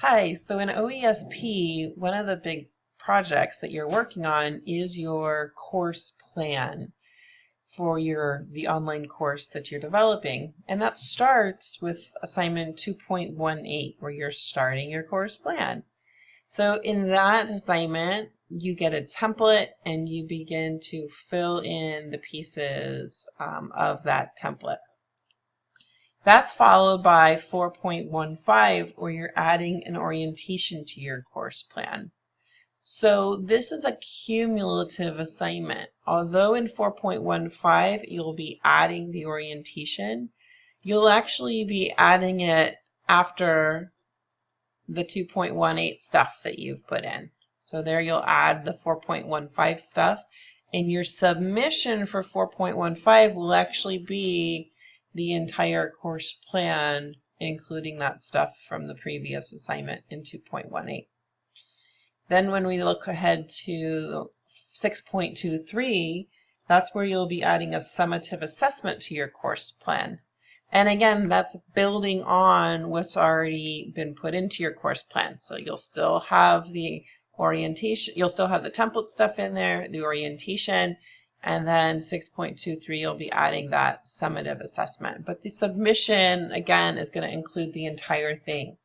Hi, so in OESP, one of the big projects that you're working on is your course plan for the online course that you're developing. And that starts with assignment 2.18, where you're starting your course plan. So in that assignment, you get a template and you begin to fill in the pieces of that template. That's followed by 4.15, where you're adding an orientation to your course plan. So this is a cumulative assignment. Although in 4.15 you'll be adding the orientation, you'll actually be adding it after the 2.18 stuff that you've put in. So there you'll add the 4.15 stuff, and your submission for 4.15 will actually be the entire course plan, including that stuff from the previous assignment in 2.18. Then when we look ahead to 6.23, that's where you'll be adding a summative assessment to your course plan. And again, that's building on what's already been put into your course plan. So you'll still have the orientation, you'll still have the template stuff in there, the orientation, and then 6.23 you'll be adding that summative assessment. But the submission, again, is going to include the entire thing.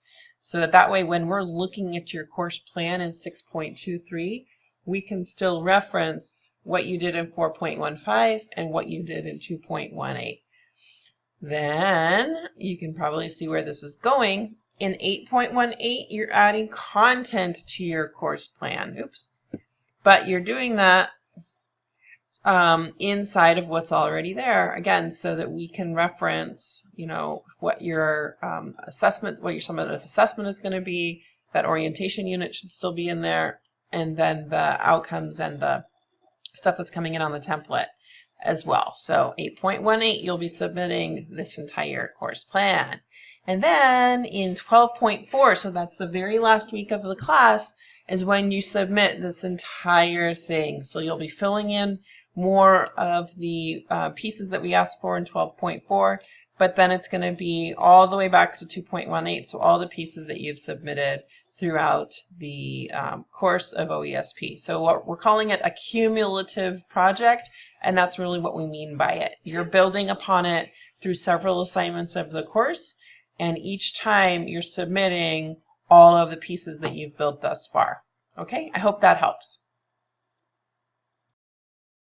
So that way when we're looking at your course plan in 6.23, we can still reference what you did in 4.15 and what you did in 2.18. Then you can probably see where this is going. In 8.18, you're adding content to your course plan. Oops. But you're doing that inside of what's already there, again, so that we can reference, what your assessment, what your summative assessment is going to be. That orientation unit should still be in there, and then the outcomes and the stuff that's coming in on the template as well. So 8.18, you'll be submitting this entire course plan. And then in 12.4, so that's the very last week of the class, is when you submit this entire thing. So you'll be filling in more of the pieces that we asked for in 12.4, but then it's going to be all the way back to 2.18, so all the pieces that you've submitted throughout the course of OESP. So we're calling it a cumulative project, and that's really what we mean by it. You're building upon it through several assignments of the course, and each time you're submitting all of the pieces that you've built thus far. Okay, I hope that helps.